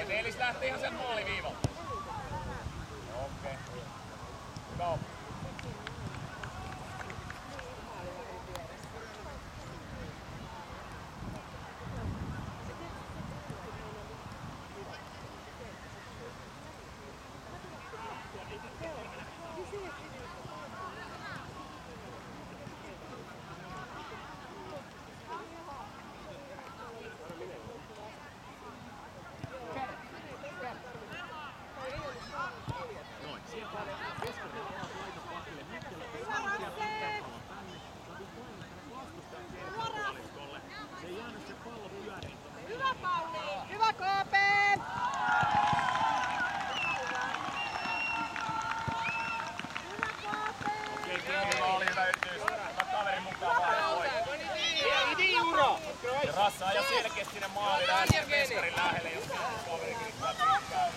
Eelis lähtee ihan sen maaliviivalta. Okei. Hyvä oppi. Rassa aja selkeästi sinne maaliin lähtee Veskarin lähelle, jos kaveri yrittää pitkään.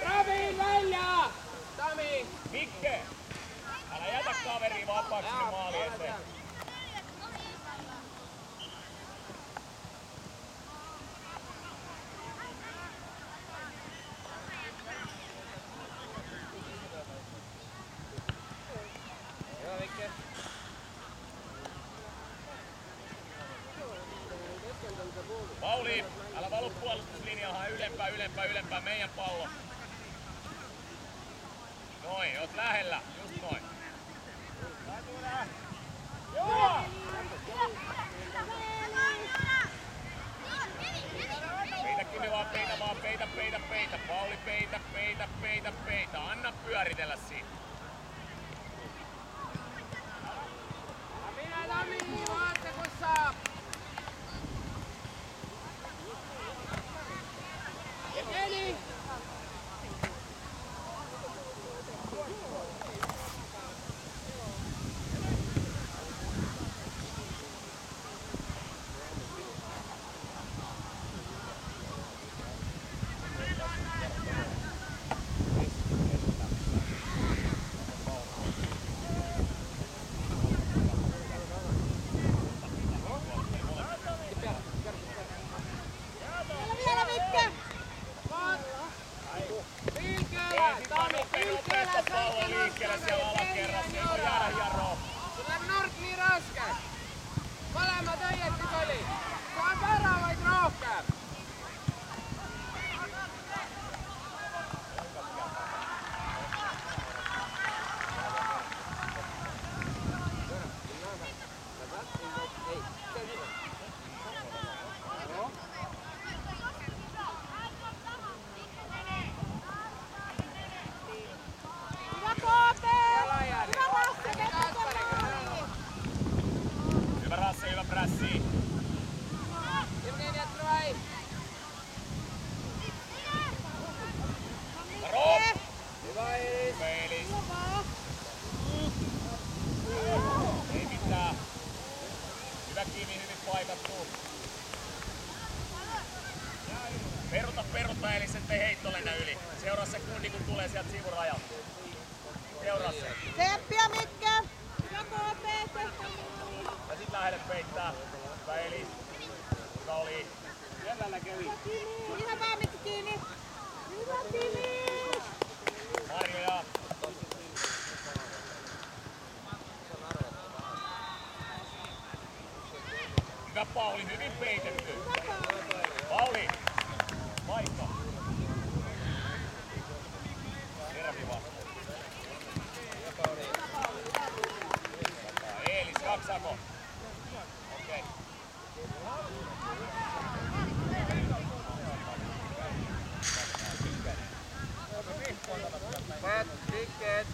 Ravi, välja! Tami! Mikke! Älä jätä kaveria vapaaksi sinne maaliin eteen. Pauli, älä valu puolustuslinjaan, ylempää, meidän pallo. Noin, oot lähellä, just noin. Joo! Peitä kivi vaan, peitä. Pauli, peitä. Anna pyöritellä siinä. Minä Tami, vaatte kun saa. Evgeni! Hyvä prässi. Varo! Hyvä Eelis. Eelis. Ei mitään. Hyvä kiinni, hyvin paikattu. Peruta Eelis, ettei heitto lennä yli. Seuraa sekundi, kun tulee sieltä sivurajalta. Seuraa se. Tsemppiä Mikke! Hyvä KP! Ja sit lähelle peittää. Hyvä Eelis. Hyvä oli. Jäljellä kävi. Ihan vaan Mikki kiinni. Hyvä Timi! Marjo ja... Hyvä Pauli, hyvin peitetty. Pauli! Paikka. Tervi vastaan. Eelis, kaksako? Okei. Pat, ticket.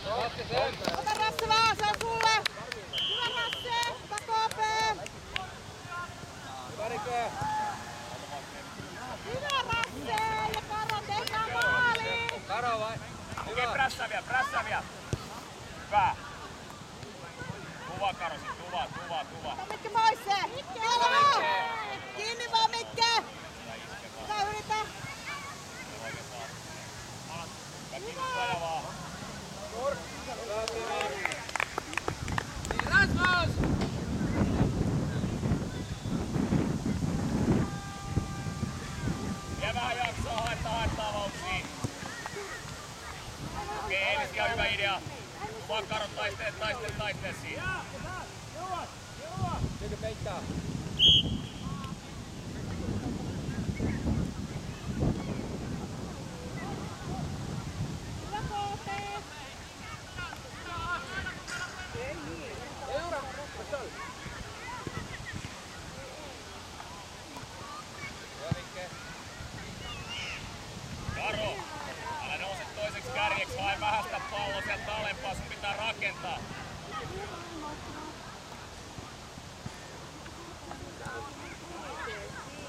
Ota Rasse vaan, se on sulle! Hyvä Rasse! Ota KP! Hyvä Rasse! Ja Karo, tehdään maali! Karo vai? Okei, prässää vielä. Hyvä. Tuva Karo sit, tuva. Ota Mikke pois se! Selvä! Kiinni vaan Mikke! Mitä yritä? Hyvä. Vaan. Rasmus! Vielä vähän jaksoa, haettaa vauhtia. Okei, Eilis ihan hyvä idea. Tuva Karo, taistele siinä. Tykö peittää? Hyvä KP! Karo, älä nouse toiseksi kärjeksi, hae vähän sitä palloa sieltä alempaa, sun pitää rakentaa.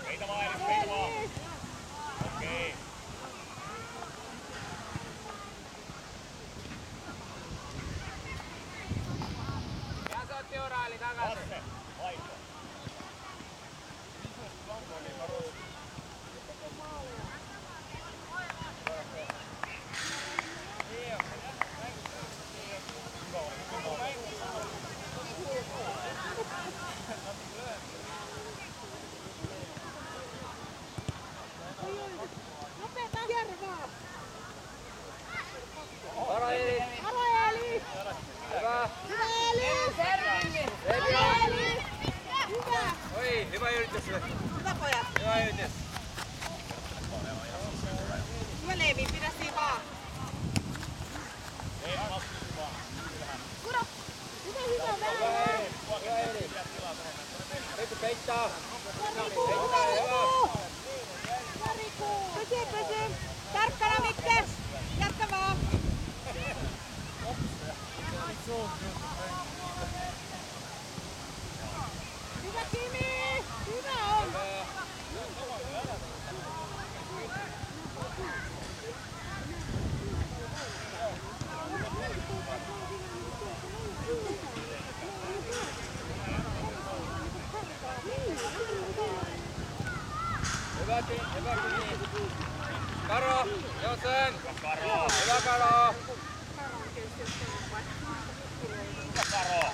Peitä vaan Eilis, peitä vaan. Okei. Ja sä oot Joraili takaisin. Lasse, vaihto. Nopeeta kierrä vaan! Karo Eilis. Karo Eeli! Hyvä. Hyvä Eeli! Hyvä Eeli! Hyvä! Oi, hyvä yritys. Hyvä pojat! Hyvä yritys. Hyvä Leevi, pidä siinä vaan! Ei, lasku vaan. Kuro! Hyvä vähän! Hyvä Eilis. Tykö peittää? Hyvä Riku! Hyvä Riku! Pysy! Tarkkana Mikke! Jatka vaan! Hyvä Kimi! Hyvä on! Hyvä Kimi. Karo, Josen. Karo, Hyvä Karo.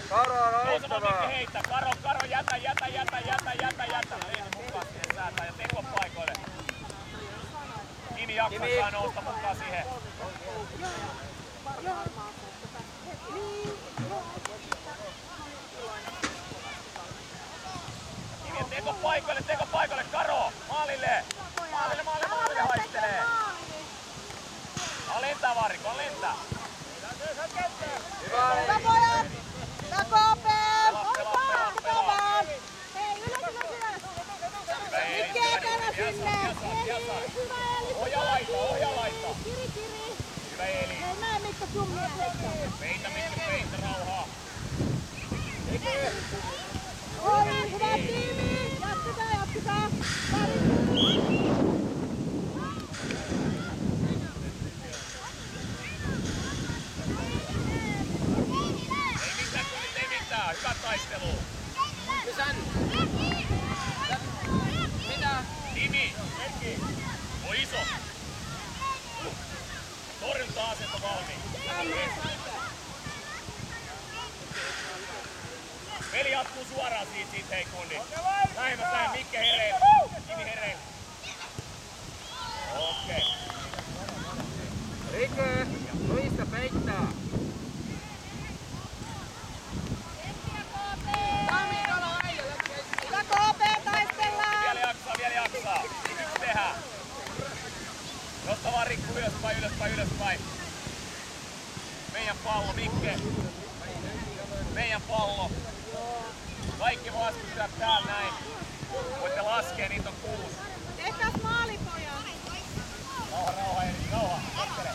Karo, loistavaa. heittää. Karo, jätä. Ei mukaan siihen säätää ja teko paikoille. Kimi jaksaa saa nousta mukaan siihen. Kimi, teko paikoille. Karo, maalille. Maalille haistelee. Alinta Variko, alinta. Hyvä Hyvä Eilis. pojat! Hyvä KP! Pelaa. Hei, ylös! Hyvä Eilis, Mikke etänä sinne! Kiasa. Hyvä Eeli! Ohja laita. Kiri! Hyvä Eli. Hei, näe Mikko summia heittää! Peitä, rauhaa. Oi, hyvä tiimi! Jatketaan! Ei mitään. Hyvä taistelu. Sän. Mitä? Timi. On iso. Torjunta-asento valmiin. Peli jatkuu suoraan siitä sekunnin. Lähemmäs Mikke hereillä. Kimi hereillä. Okei. Rike, Luista peittää. Hyvä KP, taistellaan! Vielä jaksaa. Yksi tehdään. Nosta vaan Rikku ylöspäin. Meidän pallo, Mikke. Meidän pallo. Kaikki vastustavat täällä näin. Voitte laskea, niitä on 6. Tehtäis maali, pojat! Rauha, Erik, rauha. Kattele.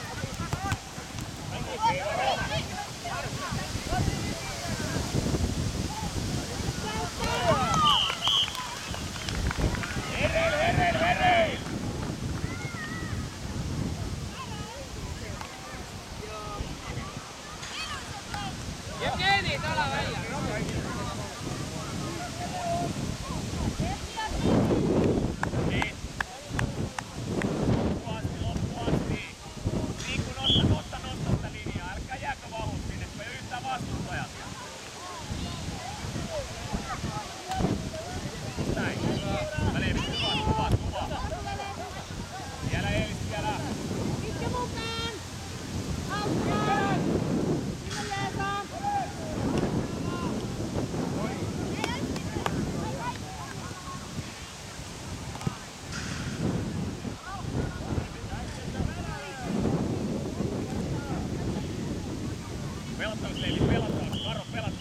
Niin. Loppuasti. Niin kun nosta sitä linjaa. Älkää jääkö vahut sinne, kun ei ole yhtään vastustajaa. Näin. Leevi, kuva. Vielä Eelis, vielä. Pitkä mukaan! Hauskaa! Sinne Jeesa! Pelattaus, Leevi, pelattaus. Karo, pelattaus.